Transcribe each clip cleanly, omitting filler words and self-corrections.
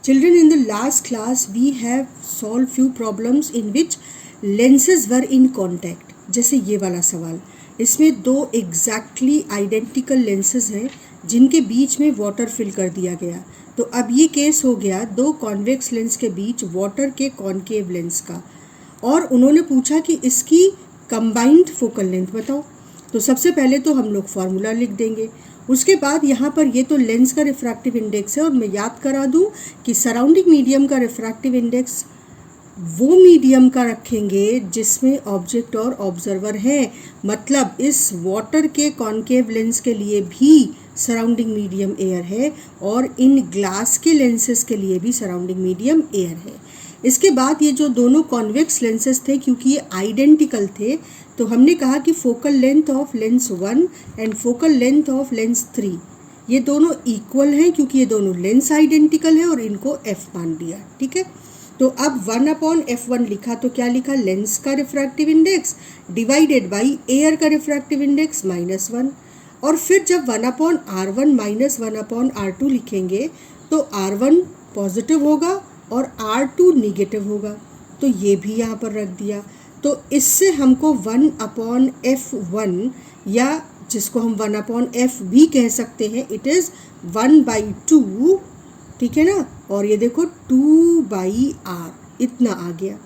Children, in the last class we have solved few problems in which lenses were in contact. जैसे ये वाला सवाल, इसमें दो एग्जैक्टली आइडेंटिकल लेंसेज हैं जिनके बीच में वाटर फिल कर दिया गया. तो अब ये केस हो गया दो कॉन्वेक्स लेंस के बीच वाटर के कॉन्केव लेंस का, और उन्होंने पूछा कि इसकी कंबाइंड फोकल लेंथ बताओ. तो सबसे पहले तो हम लोग फार्मूला लिख देंगे. उसके बाद यहाँ पर ये तो लेंस का रिफ्रैक्टिव इंडेक्स है, और मैं याद करा दूँ कि सराउंडिंग मीडियम का रिफ्रैक्टिव इंडेक्स वो मीडियम का रखेंगे जिसमें ऑब्जेक्ट और ऑब्जर्वर है. मतलब इस वाटर के कॉन्केव लेंस के लिए भी सराउंडिंग मीडियम एयर है, और इन ग्लास के लेंसेज के लिए भी सराउंडिंग मीडियम एयर है. इसके बाद ये जो दोनों कॉन्वेक्स लेंसेज थे, क्योंकि ये आइडेंटिकल थे, तो हमने कहा कि focal length of lens 1 and focal length of lens 3 ये दोनों इक्वल हैं, क्योंकि ये दोनों लेंस आइडेंटिकल है, और इनको f मान दिया. ठीक है, तो अब 1/f1 लिखा, तो क्या लिखा, लेंस का refractive index divided by air का रिफ्रैक्टिव इंडेक्स -1. और फिर जब 1/r1 माइनस 1/r2 लिखेंगे तो r1 पॉजिटिव होगा और r2 निगेटिव होगा. तो ये भी यहाँ पर रख दिया. तो इससे हमको 1/f1, या जिसको हम 1/f भी कह सकते हैं, इट इज़ 1/2. ठीक है ना, और ये देखो 2/r इतना आ गया.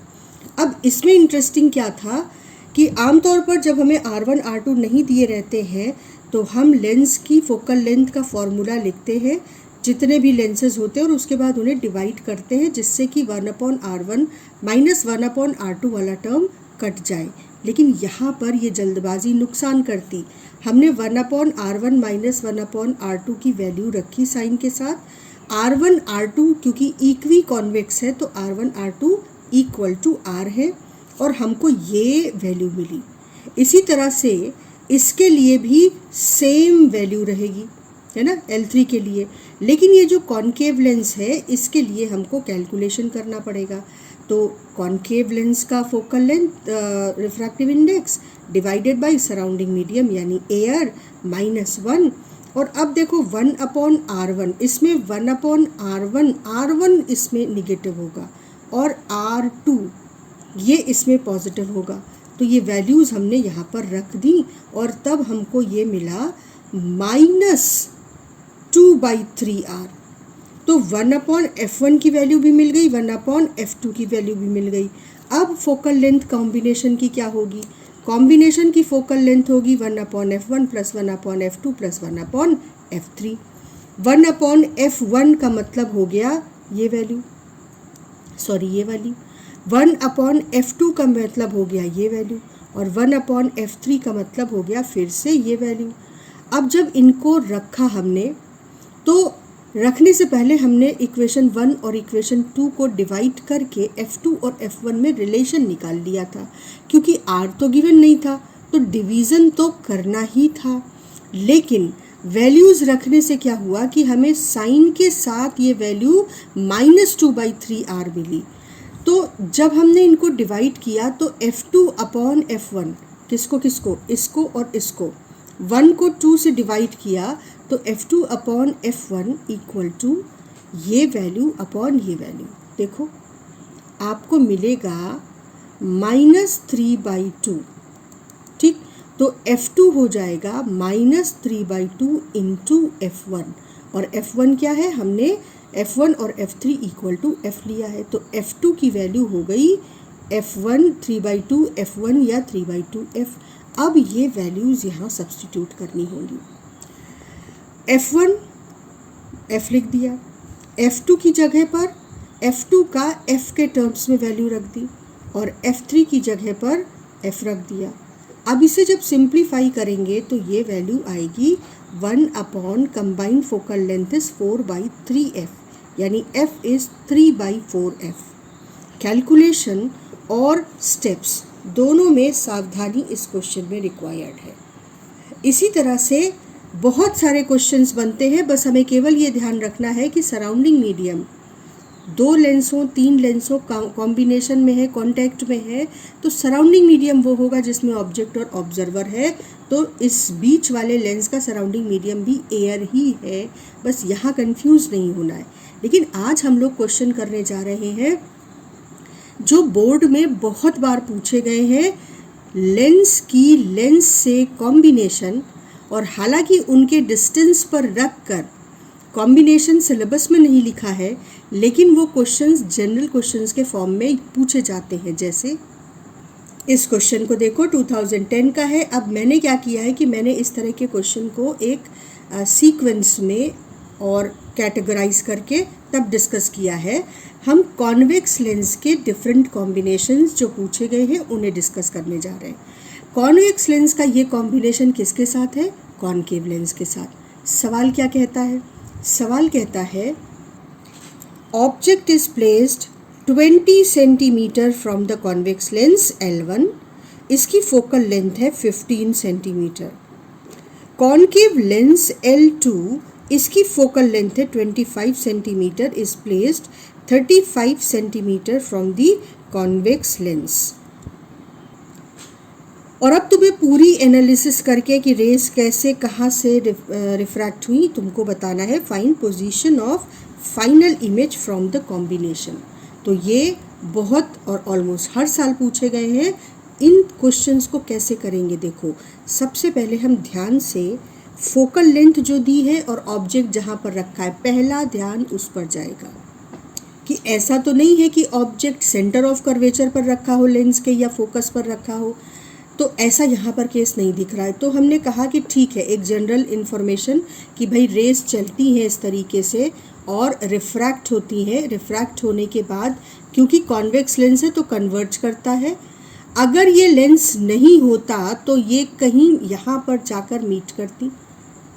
अब इसमें इंटरेस्टिंग क्या था कि आमतौर पर जब हमें r1 r2 नहीं दिए रहते हैं तो हम लेंस की फोकल लेंथ का फॉर्मूला लिखते हैं जितने भी लेंसेज होते हैं, और उसके बाद उन्हें डिवाइड करते हैं जिससे कि 1/r1 माइनस 1/r2 वाला टर्म कट जाए. लेकिन यहाँ पर ये जल्दबाजी नुकसान करती. हमने 1/r1 माइनस 1/r2 की वैल्यू रखी साइन के साथ. r1 r2 क्योंकि इक्वी कॉन्वेक्स है तो r1 r2 equal to r है, और हमको ये वैल्यू मिली. इसी तरह से इसके लिए भी सेम वैल्यू रहेगी, है ना, L3 के लिए. लेकिन ये जो कॉन्केव लेंस है इसके लिए हमको कैलकुलेशन करना पड़ेगा. तो कॉन्केव लेंस का focal length refractive index divided by surrounding medium यानी एयर -1. और अब देखो 1/r1, इसमें 1/r1 इसमें निगेटिव होगा, और r2 ये इसमें पॉजिटिव होगा. तो ये वैल्यूज़ हमने यहाँ पर रख दी, और तब हमको ये मिला -2/3r. तो 1/f1 की वैल्यू भी मिल गई, 1/f2 की वैल्यू भी मिल गई. अब फोकल लेंथ कॉम्बिनेशन की क्या होगी, कॉम्बिनेशन की फोकल लेंथ होगी 1/f1 plus 1/f2 plus 1/f3. 1/f1 का मतलब हो गया ये वैल्यू, सॉरी ये वैल्यू. 1/f2 का मतलब हो गया ये वैल्यू, और 1/f3 का मतलब हो गया फिर से ये वैल्यू. अब जब इनको रखा हमने, तो रखने से पहले हमने इक्वेशन 1 और इक्वेशन 2 को डिवाइड करके f2 और f1 में रिलेशन निकाल लिया था. क्योंकि r तो गिवन नहीं था तो डिवीज़न तो करना ही था. लेकिन वैल्यूज़ रखने से क्या हुआ कि हमें साइन के साथ ये वैल्यू -2/3r मिली. तो जब हमने इनको डिवाइड किया तो f2/f1 किसको किसको, इसको और इसको, 1 को 2 से डिवाइड किया तो f2/f1 इक्वल टू ये वैल्यू अपॉन ये वैल्यू. देखो आपको मिलेगा -3/2. ठीक, तो f2 हो जाएगा -3/2 इंटू f1, और f1 क्या है, हमने f1 और f3 इक्वल टू f लिया है. तो f2 की वैल्यू हो गई f1 3/2 f1 या 3/2 f. अब ये वैल्यूज़ यहाँ सब्स्टिट्यूट करनी होंगी. f1 f लिख दिया, f2 की जगह पर f2 का f के टर्म्स में वैल्यू रख दी, और f3 की जगह पर f रख दिया. अब इसे जब सिंप्लीफाई करेंगे तो ये वैल्यू आएगी 1/ combined focal length is 4/3f, यानी f इज़ 3/4f. कैलकुलेशन और स्टेप्स दोनों में सावधानी इस क्वेश्चन में रिक्वायर्ड है. इसी तरह से बहुत सारे क्वेश्चंस बनते हैं, बस हमें केवल ये ध्यान रखना है कि सराउंडिंग मीडियम 2 लेंसों 3 लेंसों कॉम्बिनेशन में है, कांटेक्ट में है, तो सराउंडिंग मीडियम वो होगा जिसमें ऑब्जेक्ट और ऑब्जर्वर है. तो इस बीच वाले लेंस का सराउंडिंग मीडियम भी एयर ही है, बस यहाँ कंफ्यूज नहीं होना है. लेकिन आज हम लोग क्वेश्चन करने जा रहे हैं जो बोर्ड में बहुत बार पूछे गए हैं, लेंस की लेंस से कॉम्बिनेशन, और हालांकि उनके डिस्टेंस पर रख कर कॉम्बिनेशन सिलेबस में नहीं लिखा है, लेकिन वो क्वेश्चंस जनरल क्वेश्चंस के फॉर्म में पूछे जाते हैं। जैसे इस क्वेश्चन को देखो, 2010 का है। अब मैंने क्या किया है कि मैंने इस तरह के क्वेश्चन को एक सीक्वेंस में और कैटेगराइज करके तब डिस्कस किया है। हम कॉन्वेक्स लेंस के डिफरेंट कॉम्बिनेशंस जो पूछे गए हैं उन्हें डिस्कस करने जा रहे हैं। कॉन्वेक्स लेंस का ये कॉम्बिनेशन किसके साथ है? कॉनकेव लेंस के साथ। सवाल क्या कहता है? सवाल कहता है object is placed 20 centimetre from the convex lens L1, इसकी फोकल लेंथ है 15 सेंटीमीटर। कॉनकेव लेंस L2, इसकी फोकल लेंथ है 25 centimetre, is placed 35 centimetre from the convex lens. और अब तुम्हें पूरी एनालिसिस करके कि रेज कैसे कहाँ से रिफ्रैक्ट हुई तुमको बताना है। Find position of final image from the combination. तो ये बहुत और ऑलमोस्ट हर साल पूछे गए हैं। इन क्वेश्चंस को कैसे करेंगे देखो। सबसे पहले हम ध्यान से फोकल लेंथ जो दी है और ऑब्जेक्ट जहाँ पर रखा है, पहला ध्यान उस पर जाएगा कि ऐसा तो नहीं है कि ऑब्जेक्ट सेंटर ऑफ कर्वेचर पर रखा हो लेंस के या फोकस पर रखा हो, तो ऐसा यहाँ पर केस नहीं दिख रहा है। तो हमने कहा कि ठीक है, एक जनरल इन्फॉर्मेशन कि भाई रेस चलती हैं इस तरीके से और रिफ्रैक्ट होती हैं। रिफ्रैक्ट होने के बाद क्योंकि कॉन्वेक्स लेंस है तो कन्वर्ज करता है। अगर ये लेंस नहीं होता तो ये कहीं यहाँ पर जाकर मीट करती।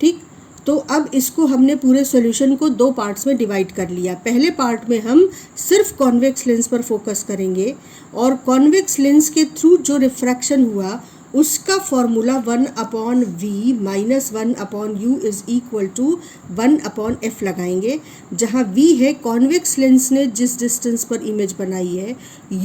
ठीक, तो अब इसको हमने पूरे सॉल्यूशन को दो पार्ट्स में डिवाइड कर लिया। पहले पार्ट में हम सिर्फ कॉन्वेक्स लेंस पर फोकस करेंगे और कॉन्वेक्स लेंस के थ्रू जो रिफ्रैक्शन हुआ उसका formula 1/v minus 1/u is equal to 1/f लगाएंगे, जहाँ v है कॉन्वेक्स लेंस ने जिस डिस्टेंस पर इमेज बनाई है,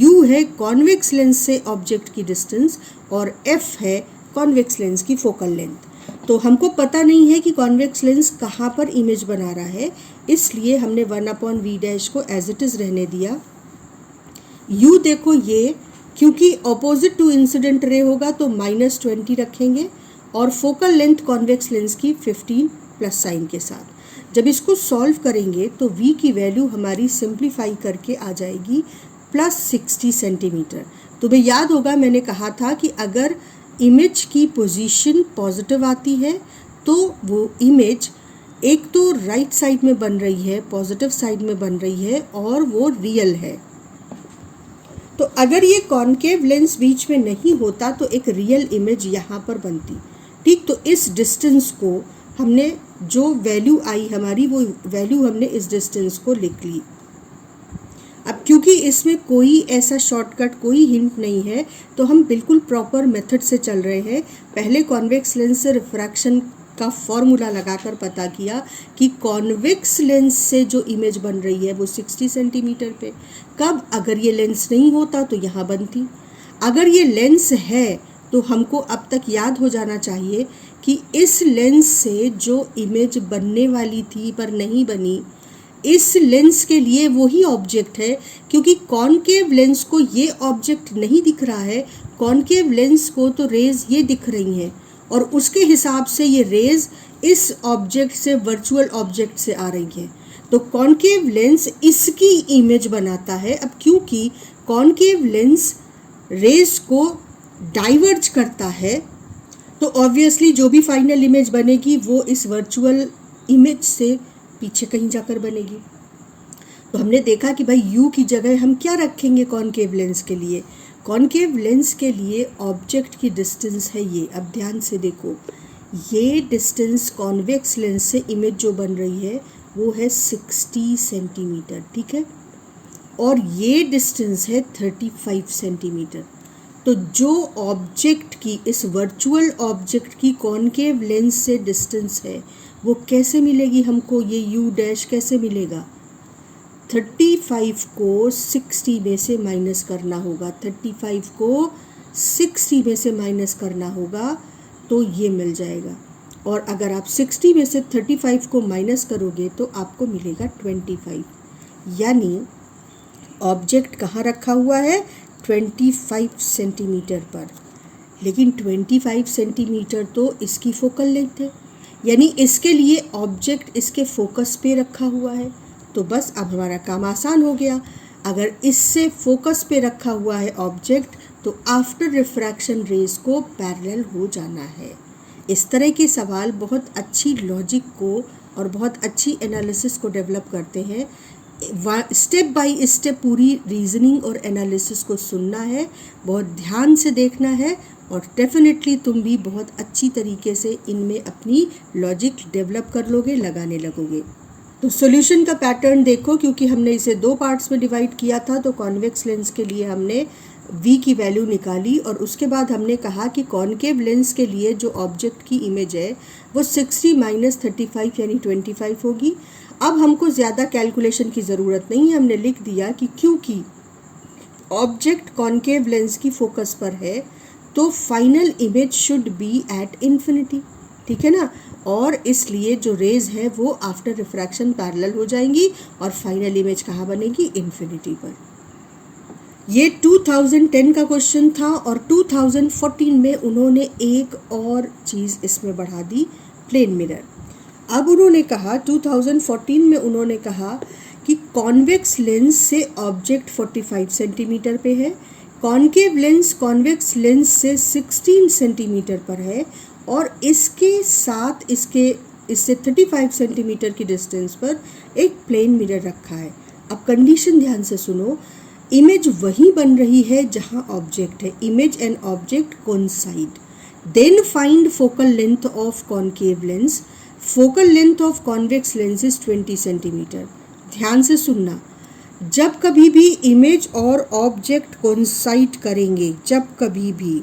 u है कॉन्वेक्स लेंस से ऑब्जेक्ट की डिस्टेंस, और f है कॉन्वेक्स लेंस की फोकल लेंथ। तो हमको पता नहीं है कि कॉन्वेक्स लेंस कहाँ पर इमेज बना रहा है, इसलिए हमने 1/v डैश को एज इट इज़ रहने दिया। u देखो, ये क्योंकि ऑपोजिट टू इंसिडेंट रे होगा तो -20 रखेंगे और फोकल लेंथ कॉन्वेक्स लेंस की 15 प्लस साइन के साथ। जब इसको सॉल्व करेंगे तो v की वैल्यू हमारी सिंप्लीफाई करके आ जाएगी +60 सेंटीमीटर। तुम्हें याद होगा मैंने कहा था कि अगर इमेज की पोजीशन पॉजिटिव आती है तो वो इमेज एक तो राइट साइड में बन रही है, पॉजिटिव साइड में बन रही है और वो रियल है। तो अगर ये कॉनकेव लेंस बीच में नहीं होता तो एक रियल इमेज यहाँ पर बनती। ठीक, तो इस डिस्टेंस को हमने जो वैल्यू आई हमारी वो वैल्यू हमने इस डिस्टेंस को लिख ली। अब क्योंकि इसमें कोई ऐसा शॉर्टकट, कोई हिंट नहीं है, तो हम बिल्कुल प्रॉपर मेथड से चल रहे हैं। पहले कॉन्वेक्स लेंस से रिफ्रैक्शन का फॉर्मूला लगाकर पता किया कि कॉन्वेक्स लेंस से जो इमेज बन रही है वो 60 सेंटीमीटर पे। कब? अगर ये लेंस नहीं होता तो यहाँ बनती। अगर ये लेंस है तो हमको अब तक याद हो जाना चाहिए कि इस लेंस से जो इमेज बनने वाली थी पर नहीं बनी, इस लेंस के लिए वही ऑब्जेक्ट है, क्योंकि कॉनकेव लेंस को ये ऑब्जेक्ट नहीं दिख रहा है, कॉनकेव लेंस को तो रेज ये दिख रही हैं और उसके हिसाब से ये रेज इस ऑब्जेक्ट से, वर्चुअल ऑब्जेक्ट से आ रही है। तो कॉनकेव लेंस इसकी इमेज बनाता है। अब क्योंकि कॉनकेव लेंस रेज को डाइवर्ज करता है तो ऑब्वियसली जो भी फाइनल इमेज बनेगी वो इस वर्चुअल इमेज से पीछे कहीं जाकर बनेगी। तो हमने देखा कि भाई u की जगह हम क्या रखेंगे कॉनकेव लेंस के लिए। कॉनकेव लेंस के लिए ऑब्जेक्ट की डिस्टेंस है ये। अब ध्यान से देखो, ये डिस्टेंस कॉन्वेक्स लेंस से इमेज जो बन रही है वो है 60 सेंटीमीटर। ठीक है, और ये डिस्टेंस है 35 सेंटीमीटर। तो जो ऑब्जेक्ट की, इस वर्चुअल ऑब्जेक्ट की कॉनकेव लेंस से डिस्टेंस है वो कैसे मिलेगी हमको, ये u डैश कैसे मिलेगा? 35 को 60 में से माइनस करना होगा। 35 को 60 में से माइनस करना होगा तो ये मिल जाएगा। और अगर आप 60 में से 35 को माइनस करोगे तो आपको मिलेगा 25। यानी ऑब्जेक्ट कहाँ रखा हुआ है? 25 सेंटीमीटर पर। लेकिन 25 सेंटीमीटर तो इसकी फोकल लेंथ है, यानी इसके लिए ऑब्जेक्ट इसके फोकस पे रखा हुआ है। तो बस अब हमारा काम आसान हो गया। अगर इससे फोकस पे रखा हुआ है ऑब्जेक्ट तो आफ्टर रिफ्रैक्शन रेज को पैरेलल हो जाना है। इस तरह के सवाल बहुत अच्छी लॉजिक को और बहुत अच्छी एनालिसिस को डेवलप करते हैं। स्टेप बाय स्टेप पूरी रीजनिंग और एनालिसिस को सुनना है, बहुत ध्यान से देखना है और डेफिनेटली तुम भी बहुत अच्छी तरीके से इनमें अपनी लॉजिक डेवलप कर लोगे, लगाने लगोगे। तो सॉल्यूशन का पैटर्न देखो, क्योंकि हमने इसे 2 पार्ट्स में डिवाइड किया था। तो कॉन्वेक्स लेंस के लिए हमने v की वैल्यू निकाली और उसके बाद हमने कहा कि कॉनकेव लेंस के लिए जो ऑब्जेक्ट की इमेज है वो 60 माइनस 35 यानी 25 होगी। अब हमको ज़्यादा कैलकुलेशन की ज़रूरत नहीं है, हमने लिख दिया कि क्योंकि ऑब्जेक्ट कॉनकेव लेंस की फोकस पर है तो final image should be at infinity, ठीक है ना। और इसलिए जो रेज है वो आफ्टर रिफ्रैक्शन पैरेलल हो जाएंगी और फाइनल इमेज कहाँ बनेगी? इन्फिनिटी पर। ये 2010 का क्वेश्चन था और 2014 में उन्होंने एक और चीज़ इसमें बढ़ा दी, प्लेन मिरर। अब उन्होंने कहा 2014 में उन्होंने कहा कि कॉन्वेक्स लेंस से ऑब्जेक्ट 45 सेंटीमीटर पे है, कॉनकेव लेंस कॉन्वेक्स लेंस से 16 सेंटीमीटर पर है और इसके साथ इससे 35 सेंटीमीटर की डिस्टेंस पर एक प्लेन मिरर रखा है। अब कंडीशन ध्यान से सुनो, इमेज वही बन रही है जहां ऑब्जेक्ट है, image and object coincide. Then find focal length of concave lens, focal length of convex lens is 20 centimetre. ध्यान से सुनना, जब कभी भी इमेज और ऑब्जेक्ट कोइंसाइड करेंगे, जब कभी भी,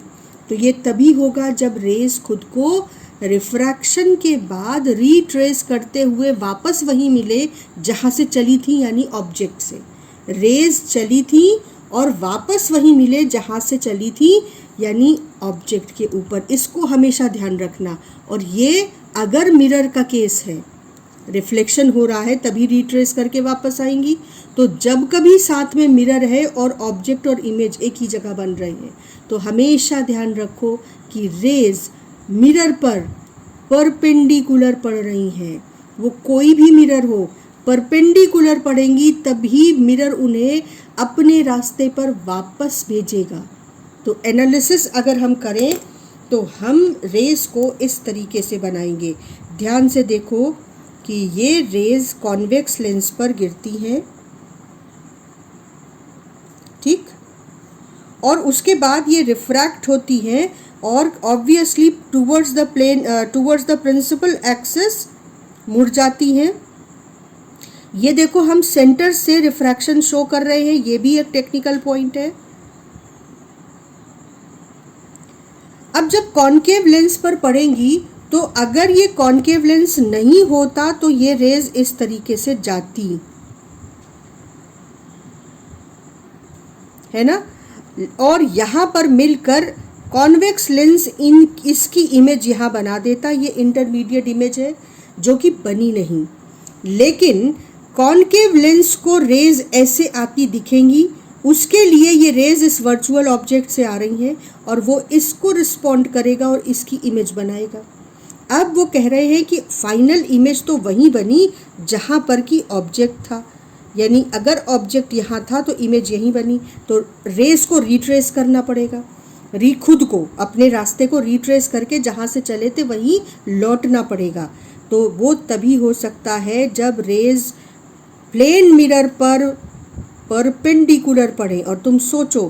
तो ये तभी होगा जब रेज खुद को रिफ्रैक्शन के बाद रीट्रेस करते हुए वापस वहीं मिले जहाँ से चली थी, यानी ऑब्जेक्ट से रेज चली थी और वापस वहीं मिले जहाँ से चली थी, यानी ऑब्जेक्ट के ऊपर। इसको हमेशा ध्यान रखना। और ये अगर मिरर का केस है, रिफ्लेक्शन हो रहा है तभी रिट्रेस करके वापस आएंगी। तो जब कभी साथ में मिरर है और ऑब्जेक्ट और इमेज एक ही जगह बन रहे हैं तो हमेशा ध्यान रखो कि रेज मिरर पर परपेंडिकुलर पड़ रही हैं। वो कोई भी मिरर हो, परपेंडिकुलर पड़ेंगी तभी मिरर उन्हें अपने रास्ते पर वापस भेजेगा। तो एनालिसिस अगर हम करें तो हम रेज को इस तरीके से बनाएंगे। ध्यान से देखो कि ये रेज कॉन्वेक्स लेंस पर गिरती हैं, ठीक, और उसके बाद ये रिफ्रैक्ट होती हैं और obviously towards the plane, towards the principal axis मुड़ जाती हैं। ये देखो हम सेंटर से रिफ्रैक्शन शो कर रहे हैं, ये भी एक टेक्निकल पॉइंट है। अब जब कॉनकेव लेंस पर पड़ेंगी तो अगर ये कॉनकेव लेंस नहीं होता तो ये रेज इस तरीके से जाती है ना, और यहाँ पर मिलकर कॉन्वेक्स लेंस इसकी इमेज यहाँ बना देता। ये इंटरमीडिएट इमेज है जो कि बनी नहीं, लेकिन कॉनकेव लेंस को रेज ऐसे आती दिखेंगी। उसके लिए ये रेज इस वर्चुअल ऑब्जेक्ट से आ रही हैं और वो इसको रिस्पॉन्ड करेगा और इसकी इमेज बनाएगा। अब वो कह रहे हैं कि फाइनल इमेज तो वहीं बनी जहाँ पर कि ऑब्जेक्ट था, यानी अगर ऑब्जेक्ट यहाँ था तो इमेज यहीं बनी। तो रेज को रिट्रेस करना पड़ेगा, खुद को अपने रास्ते को रिट्रेस करके जहाँ से चले थे वहीं लौटना पड़ेगा। तो वो तभी हो सकता है जब रेज प्लेन मिरर पर परपेंडिकुलर पड़े। और तुम सोचो,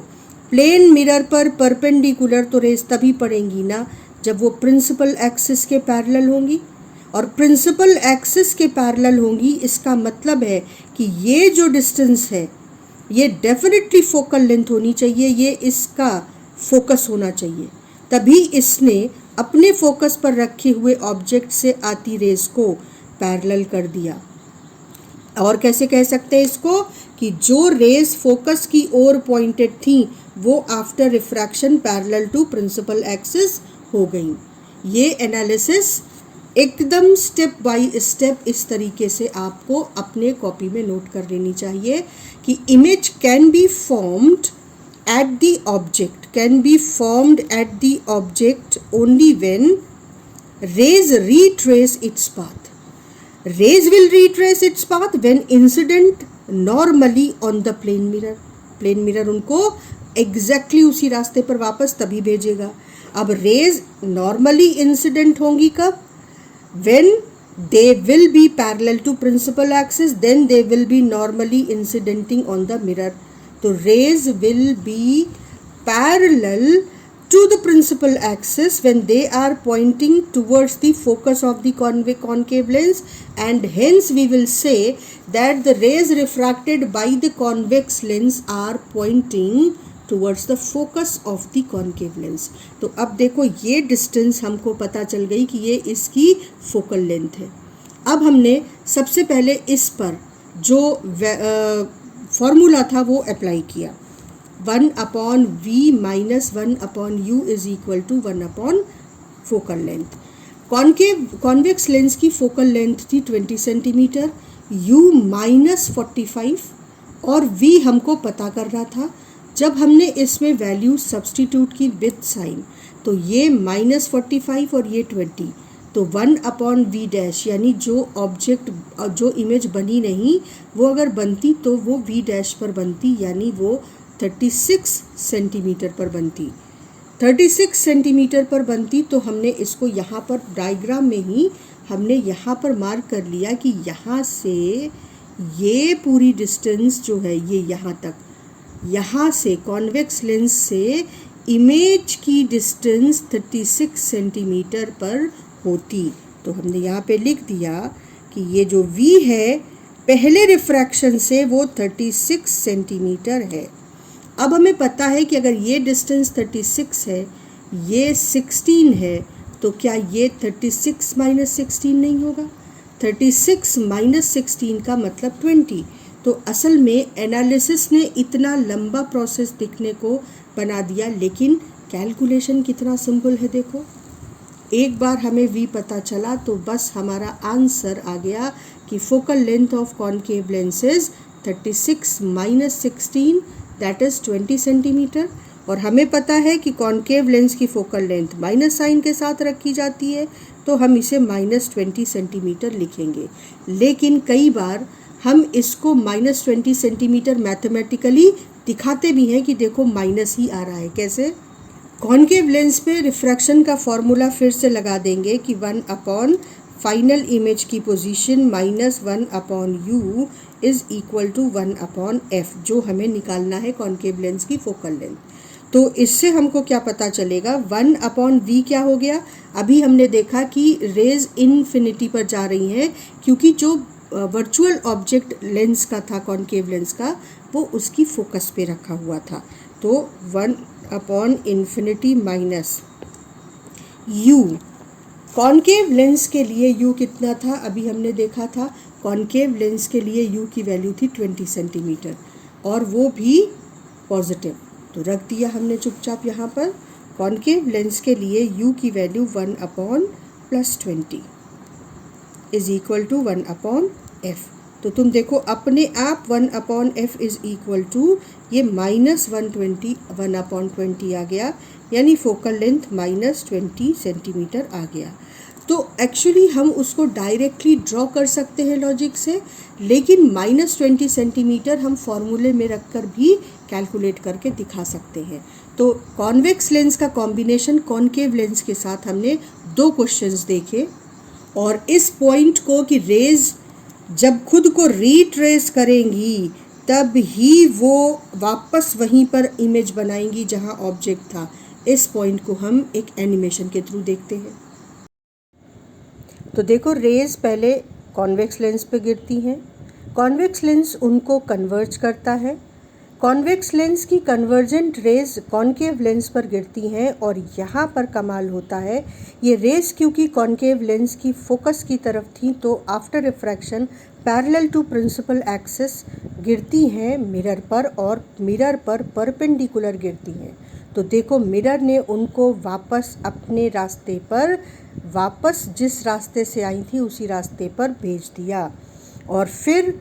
प्लेन मिरर पर परपेंडिकुलर तो रेज तभी पड़ेंगी ना जब वो प्रिंसिपल एक्सिस के पैरेलल होंगी, और प्रिंसिपल एक्सिस के पैरेलल होंगी इसका मतलब है कि ये जो डिस्टेंस है ये डेफिनेटली फोकल लेंथ होनी चाहिए, ये इसका फोकस होना चाहिए। तभी इसने अपने फोकस पर रखे हुए ऑब्जेक्ट से आती रेज को पैरेलल कर दिया। और कैसे कह सकते हैं इसको कि जो रेज फोकस की ओर पॉइंटेड थी वो after refraction parallel to principal axis हो गई। ये एनालिसिस एकदम स्टेप बाय स्टेप इस तरीके से आपको अपने कॉपी में नोट कर लेनी चाहिए कि image can be formed at the object, can be formed at the object only when rays retrace its path. Rays will retrace its path when incident normally on the plane mirror. Plane mirror उनको exactly उसी रास्ते पर वापस तभी भेजेगा. अब rays normally incident होंगी कब? When they will be parallel to principal axis, then they will be normally incidenting on the mirror. तो rays will be parallel to the principal axis when they are pointing towards the focus of the concave lens, and hence we will say that the rays refracted by the convex lens are pointing towards the focus of the concave lens. तो अब देखो ये distance हमको पता चल गई कि ये इसकी फोकल लेंथ है. अब हमने सबसे पहले इस पर जो फॉर्मूला था वो अप्लाई किया. 1/v minus 1/u is equal to 1/ focal length. Convex lens की फोकल लेंथ थी 20 सेंटीमीटर, u -45 और v हमको पता करना था. जब हमने इसमें वैल्यू सब्स्टिट्यूट की विथ साइन, तो ये -45 और ये 20, तो 1/v डैश यानी जो ऑब्जेक्ट जो इमेज बनी नहीं वो अगर बनती तो वो v डैश पर बनती, यानी वो 36 सेंटीमीटर पर बनती. 36 सेंटीमीटर पर बनती तो हमने इसको यहाँ पर डायग्राम में ही हमने यहाँ पर मार्क कर लिया कि यहाँ से ये पूरी डिस्टेंस जो है ये यहाँ तक, यहाँ से कॉन्वेक्स लेंस से इमेज की डिस्टेंस 36 सेंटीमीटर पर होती. तो हमने यहाँ पे लिख दिया कि ये जो v है पहले रिफ्रैक्शन से वो 36 सेंटीमीटर है. अब हमें पता है कि अगर ये डिस्टेंस 36 है, ये 16 है, तो क्या ये 36 माइनस 16 नहीं होगा? 36 माइनस 16 का मतलब 20. तो असल में एनालिसिस ने इतना लंबा प्रोसेस दिखने को बना दिया, लेकिन कैलकुलेशन कितना सिंपल है. देखो एक बार हमें v पता चला तो बस हमारा आंसर आ गया कि focal length of concave lens is 36 minus 16 that is 20 centimetre. और हमें पता है कि कॉनकेव लेंस की फोकल लेंथ माइनस साइन के साथ रखी जाती है, तो हम इसे -20 सेंटीमीटर लिखेंगे. लेकिन कई बार हम इसको -20 सेंटीमीटर मैथमेटिकली दिखाते भी हैं कि देखो माइनस ही आ रहा है. कैसे? कॉनकेव लेंस पे रिफ्रैक्शन का फॉर्मूला फिर से लगा देंगे कि 1/ फाइनल इमेज की position minus 1/u is equal to 1/f, जो हमें निकालना है कॉनकेव लेंस की फोकल लेंथ. तो इससे हमको क्या पता चलेगा? 1/v क्या हो गया? अभी हमने देखा कि रेज इन्फिनिटी पर जा रही हैं क्योंकि जो वर्चुअल ऑब्जेक्ट लेंस का था कॉनकेव लेंस का, वो उसकी फोकस पे रखा हुआ था. तो 1/∞ माइनस u. कॉनकेव लेंस के लिए u कितना था? अभी हमने देखा था कॉनकेव लेंस के लिए u की वैल्यू थी 20 सेंटीमीटर और वो भी पॉजिटिव. तो रख दिया हमने चुपचाप यहाँ पर. कॉनकेव लेंस के लिए u की value 1/+20 is equal to 1/f. तो तुम देखो अपने आप 1/f इज इक्वल टू ये -120 1/20 आ गया, यानी फोकल लेंथ -20 सेंटीमीटर आ गया. तो एक्चुअली हम उसको डायरेक्टली ड्रॉ कर सकते हैं लॉजिक से, लेकिन -20 सेंटीमीटर हम फॉर्मूले में रखकर भी कैलकुलेट करके दिखा सकते हैं. तो कॉन्वेक्स लेंस का कॉम्बिनेशन कॉनकेव लेंस के साथ हमने 2 क्वेश्चंस देखे, और इस पॉइंट को कि रेज जब खुद को रीट्रेस करेंगी तब ही वो वापस वहीं पर इमेज बनाएंगी जहां ऑब्जेक्ट था, इस पॉइंट को हम एक एनिमेशन के थ्रू देखते हैं. तो देखो रेज पहले कॉन्वेक्स लेंस पे गिरती हैं, कॉन्वेक्स लेंस उनको कन्वर्ज करता है, कॉन्वेक्स लेंस की कन्वर्जेंट रेज कॉनकेव लेंस पर गिरती हैं, और यहाँ पर कमाल होता है ये रेज क्योंकि कॉनकेव लेंस की फोकस की तरफ थी तो after refraction parallel to principal axis गिरती हैं मिरर पर, और मिरर पर परपेंडिकुलर गिरती हैं. तो देखो मिरर ने उनको वापस अपने रास्ते पर वापस जिस रास्ते से आई थी उसी रास्ते पर भेज दिया। और फिर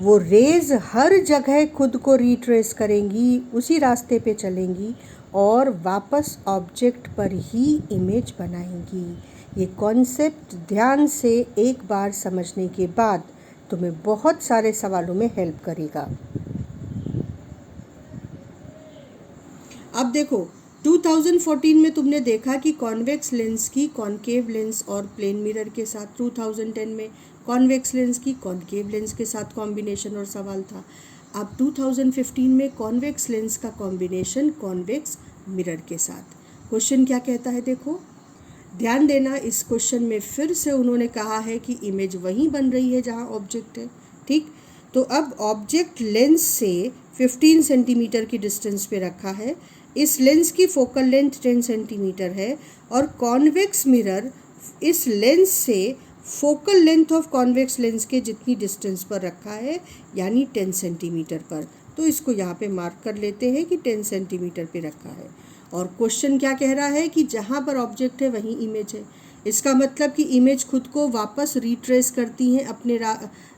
वो रेज़ हर जगह खुद को रिट्रेस करेंगी, उसी रास्ते पे चलेंगी और वापस ऑब्जेक्ट पर ही इमेज बनाएंगी। ये कॉन्सेप्ट ध्यान से एक बार समझने के बाद तुम्हें बहुत सारे सवालों में हेल्प करेगा। अब देखो 2014 में तुमने देखा कि कॉन्वेक्स लेंस की कॉनकेव लेंस और प्लेन मिरर के साथ, 2010 में कॉन्वेक्स लेंस की कॉनकेव लेंस के साथ कॉम्बिनेशन और सवाल था। अब 2015 में कॉन्वेक्स लेंस का कॉम्बिनेशन कॉन्वेक्स मिरर के साथ। क्वेश्चन क्या कहता है देखो, ध्यान देना, इस क्वेश्चन में फिर से उन्होंने कहा है कि इमेज वहीं बन रही है जहां ऑब्जेक्ट है। ठीक, तो अब ऑब्जेक्ट लेंस से 15 सेंटीमीटर की डिस्टेंस पे रखा है। इस लेंस की फोकल लेंथ 10 सेंटीमीटर है और कॉन्वेक्स मिरर इस लेंस से focal length of convex lens के जितनी डिस्टेंस पर रखा है, यानी 10 सेंटीमीटर पर। तो इसको यहाँ पे मार्क कर लेते हैं कि 10 सेंटीमीटर पे रखा है। और क्वेश्चन क्या कह रहा है कि जहाँ पर ऑब्जेक्ट है वहीं इमेज है। इसका मतलब कि इमेज खुद को वापस रिट्रेस करती हैं, अपने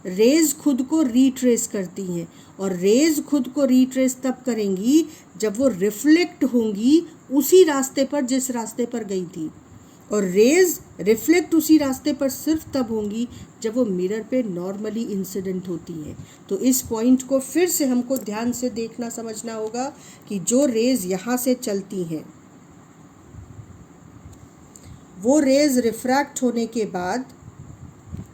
रेज़ खुद को रिट्रेस करती हैं। और रेज़ खुद को रिट्रेस तब करेंगी जब वो रिफ्लेक्ट होंगी उसी रास्ते पर जिस रास्ते पर गई थी। और रेज़ रिफ्लेक्ट उसी रास्ते पर सिर्फ तब होंगी जब वो मिरर पे नॉर्मली इंसिडेंट होती हैं। तो इस पॉइंट को फिर से हमको ध्यान से देखना समझना होगा कि जो रेज़ यहाँ से चलती हैं वो रेज़ रिफ्रैक्ट होने के बाद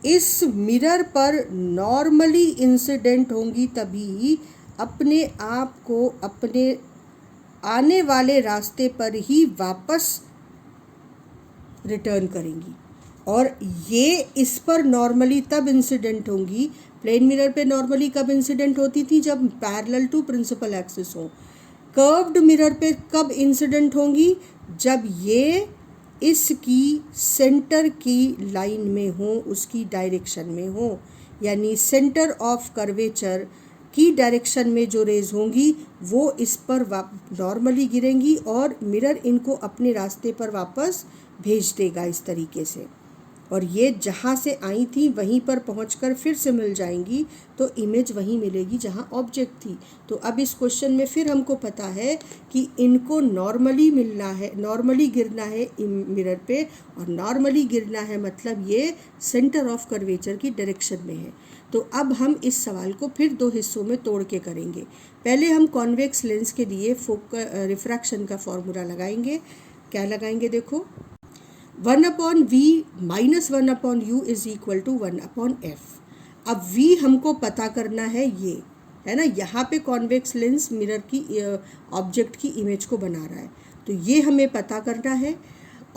इस मिरर पर नॉर्मली इंसिडेंट होंगी, तभी अपने आप को अपने आने वाले रास्ते पर ही वापस रिटर्न करेंगी। और ये इस पर नॉर्मली तब इंसिडेंट होंगी, प्लेन मिरर पे नॉर्मली कब इंसिडेंट होती थी, जब पैरेलल टू प्रिंसिपल एक्सिस हो। कर्व्ड मिरर पे कब इंसिडेंट होंगी, जब ये इसकी सेंटर की लाइन में हो, उसकी डायरेक्शन में हो, यानी सेंटर ऑफ कर्वेचर की डायरेक्शन में जो रेज होंगी वो इस पर नॉर्मली गिरेंगी और मिरर इनको अपने रास्ते पर वापस भेज देगा इस तरीके से। और ये जहाँ से आई थी वहीं पर पहुंचकर फिर से मिल जाएंगी, तो इमेज वहीं मिलेगी जहाँ ऑब्जेक्ट थी। तो अब इस क्वेश्चन में फिर हमको पता है कि इनको नॉर्मली मिलना है, नॉर्मली गिरना है मिरर पे, और नॉर्मली गिरना है मतलब ये सेंटर ऑफ कर्वेचर की डायरेक्शन में है। तो अब हम इस सवाल को फिर दो हिस्सों में तोड़ के करेंगे। पहले हम कॉन्वेक्स लेंस के लिए रिफ्रैक्शन का फॉर्मूला लगाएंगे। क्या लगाएंगे देखो, 1/v minus 1/u is equal to 1/f। अब v हमको पता करना है, ये है ना, यहाँ पे कॉन्वेक्स लेंस मिरर की ऑब्जेक्ट की इमेज को बना रहा है, तो ये हमें पता करना है।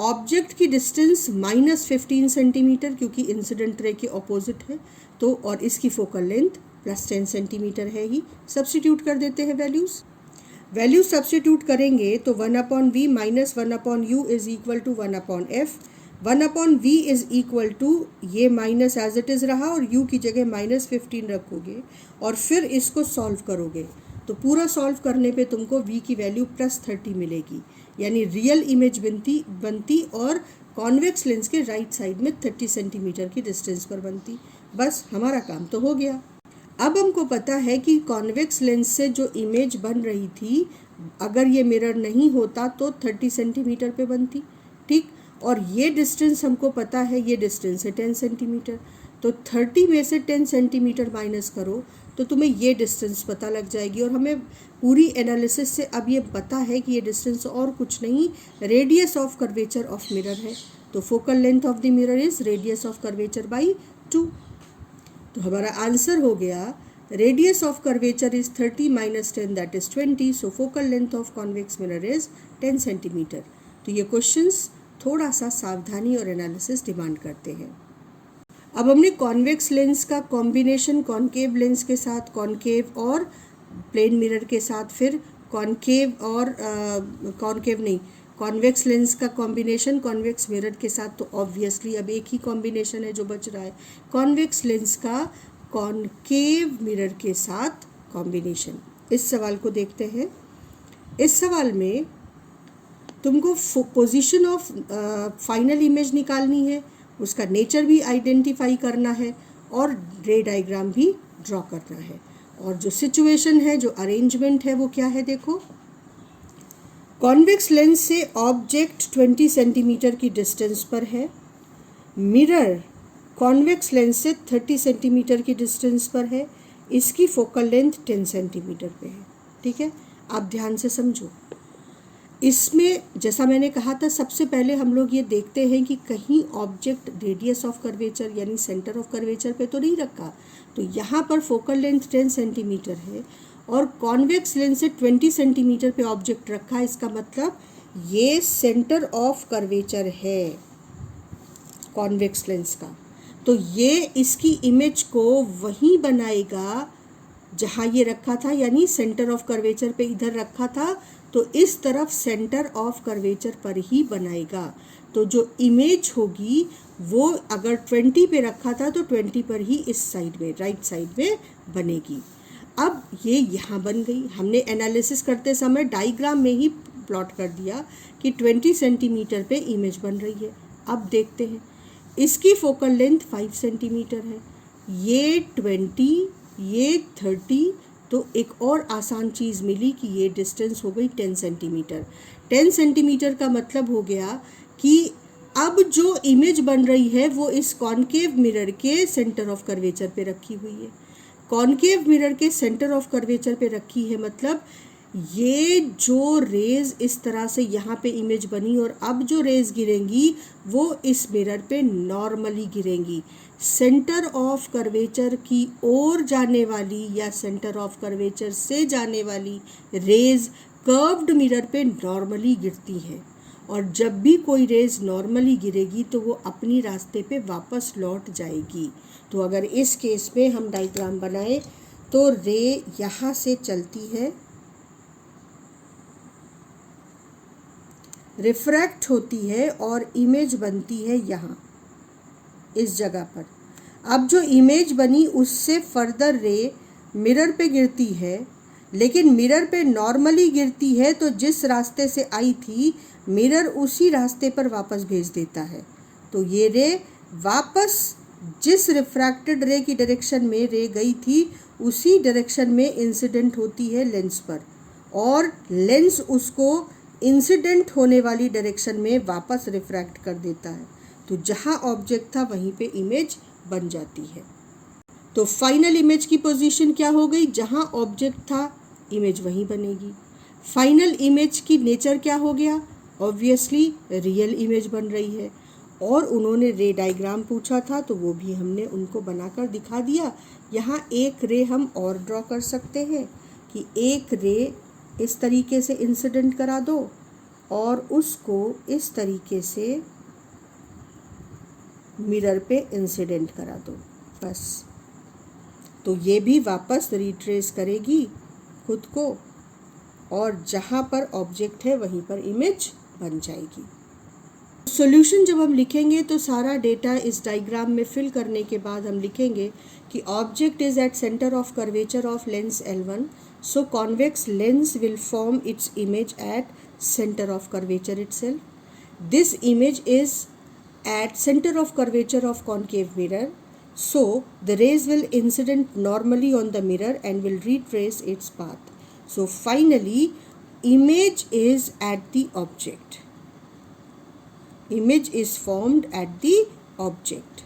ऑब्जेक्ट की डिस्टेंस -15 सेंटीमीटर, क्योंकि इंसिडेंट रे के ऑपोजिट है, तो और इसकी फोकल लेंथ +10 सेंटीमीटर है ही। सब्स्टिट्यूट कर देते हैं वैल्यू सब्स्टिट्यूट करेंगे तो 1/v minus 1/u is equal to 1/f। 1/v is equal to, ये माइनस एज इट इज़ रहा और u की जगह -15 रखोगे और फिर इसको सॉल्व करोगे, तो पूरा सॉल्व करने पे तुमको v की वैल्यू +30 मिलेगी, यानी रियल इमेज बनती और कॉन्वेक्स लेंस के राइट साइड में 30 सेंटीमीटर की डिस्टेंस पर बनती। बस हमारा काम तो हो गया। अब हमको पता है कि कॉन्वेक्स लेंस से जो इमेज बन रही थी, अगर ये मिरर नहीं होता तो 30 सेंटीमीटर पे बनती। ठीक, और ये डिस्टेंस हमको पता है, ये डिस्टेंस है 10 सेंटीमीटर, तो 30 में से 10 सेंटीमीटर माइनस करो तो तुम्हें ये डिस्टेंस पता लग जाएगी। और हमें पूरी एनालिसिस से अब ये पता है कि ये डिस्टेंस और कुछ नहीं, radius of curvature of mirror है। तो focal length of the mirror is radius of curvature by 2। तो हमारा आंसर हो गया, radius of curvature is 30 - 10 that is 20, so focal length of convex mirror is 10 centimetre. तो ये क्वेश्चंस थोड़ा सा सावधानी और एनालिसिस डिमांड करते हैं। अब हमने कॉन्वेक्स लेंस का कॉम्बिनेशन कॉनकेव लेंस के साथ, कॉनकेव और प्लेन मिरर के साथ, फिर कॉनकेव और कॉन्वेक्स लेंस का कॉम्बिनेशन कॉन्वेक्स मिरर के साथ, तो ऑब्वियसली अब एक ही कॉम्बिनेशन है जो बच रहा है, कॉन्वेक्स लेंस का कॉनकेव मिरर के साथ कॉम्बिनेशन। इस सवाल को देखते हैं। इस सवाल में तुमको पोजीशन ऑफ फाइनल इमेज निकालनी है, उसका नेचर भी आइडेंटिफाई करना है और रे डायग्राम भी ड्रॉ करना है। और जो सिचुएशन है, जो अरेंजमेंट है वो क्या है देखो। कॉन्वेक्स लेंस से ऑब्जेक्ट 20 सेंटीमीटर की डिस्टेंस पर है, मिरर कॉन्वेक्स लेंस से 30 सेंटीमीटर की डिस्टेंस पर है, इसकी फोकल लेंथ 10 सेंटीमीटर पे है। ठीक है, आप ध्यान से समझो। इसमें जैसा मैंने कहा था, सबसे पहले हम लोग ये देखते हैं कि कहीं ऑब्जेक्ट रेडियस ऑफ कर्वेचर यानी सेंटर ऑफ कर्वेचर पे तो नहीं रखा। तो यहाँ पर फोकल लेंथ 10 सेंटीमीटर है और कॉन्वेक्स लेंस से 20 सेंटीमीटर पे ऑब्जेक्ट रखा है। इसका मतलब ये सेंटर ऑफ कर्वेचर है कॉन्वेक्स लेंस का। तो ये इसकी इमेज को वहीं बनाएगा जहाँ ये रखा था, यानी सेंटर ऑफ कर्वेचर पे इधर रखा था तो इस तरफ सेंटर ऑफ कर्वेचर पर ही बनाएगा। तो जो इमेज होगी वो अगर 20 पे रखा था तो 20 पर ही इस साइड में, राइट साइड में बनेगी। अब ये यहाँ बन गई। हमने एनालिसिस करते समय डायग्राम में ही प्लॉट कर दिया कि 20 सेंटीमीटर पे इमेज बन रही है। अब देखते हैं, इसकी फोकल लेंथ 5 सेंटीमीटर है, ये 20, ये 30। तो एक और आसान चीज़ मिली कि ये डिस्टेंस हो गई 10 सेंटीमीटर। 10 सेंटीमीटर का मतलब हो गया कि अब जो इमेज बन रही है वो इस कॉनकेव मिरर के सेंटर ऑफ कर्वेचर पे रखी हुई है। कॉनकेव मिरर के सेंटर ऑफ कर्वेचर पे रखी है मतलब ये जो रेज इस तरह से यहाँ पे इमेज बनी और अब जो रेज गिरेंगी वो इस मिरर पे नॉर्मली गिरेंगी। सेंटर ऑफ कर्वेचर की ओर जाने वाली या सेंटर ऑफ कर्वेचर से जाने वाली रेज कर्व्ड मिरर पे नॉर्मली गिरती हैं और जब भी कोई रेज नॉर्मली गिरेगी तो वो अपनी रास्ते पे वापस लौट जाएगी। तो अगर इस केस में हम डायग्राम बनाएं तो रे यहाँ से चलती है, रिफ्रैक्ट होती है और इमेज बनती है यहाँ इस जगह पर। अब जो इमेज बनी उससे फर्दर रे मिरर पे गिरती है, लेकिन मिरर पे नॉर्मली गिरती है तो जिस रास्ते से आई थी मिरर उसी रास्ते पर वापस भेज देता है। तो ये रे वापस जिस रिफ्रैक्टेड रे की डायरेक्शन में रे गई थी उसी डायरेक्शन में इंसिडेंट होती है लेंस पर और लेंस उसको इंसिडेंट होने वाली डायरेक्शन में वापस रिफ्रैक्ट कर देता है। तो जहाँ ऑब्जेक्ट था वहीं पे इमेज बन जाती है। तो फाइनल इमेज की पोजीशन क्या हो गई, जहाँ ऑब्जेक्ट था इमेज वहीं बनेगी। फाइनल इमेज की नेचर क्या हो गया, ऑब्वियसली रियल इमेज बन रही है। और उन्होंने रे डायग्राम पूछा था तो वो भी हमने उनको बनाकर दिखा दिया। यहाँ एक रे हम और ड्रॉ कर सकते हैं कि एक रे इस तरीके से इंसिडेंट करा दो और उसको इस तरीके से मिरर पे इंसिडेंट करा दो, बस। तो ये भी वापस रिट्रेस करेगी खुद को और जहाँ पर ऑब्जेक्ट है वहीं पर इमेज बन जाएगी। सॉल्यूशन जब हम लिखेंगे तो सारा डेटा इस डायग्राम में फिल करने के बाद हम लिखेंगे कि object is at centre of curvature of lens L1, so convex lens will form its image at center of curvature itself. This image is at center of curvature of concave mirror, so the rays will incident normally on the mirror and will retrace its path. So finally image is at the object. Image is formed at the object.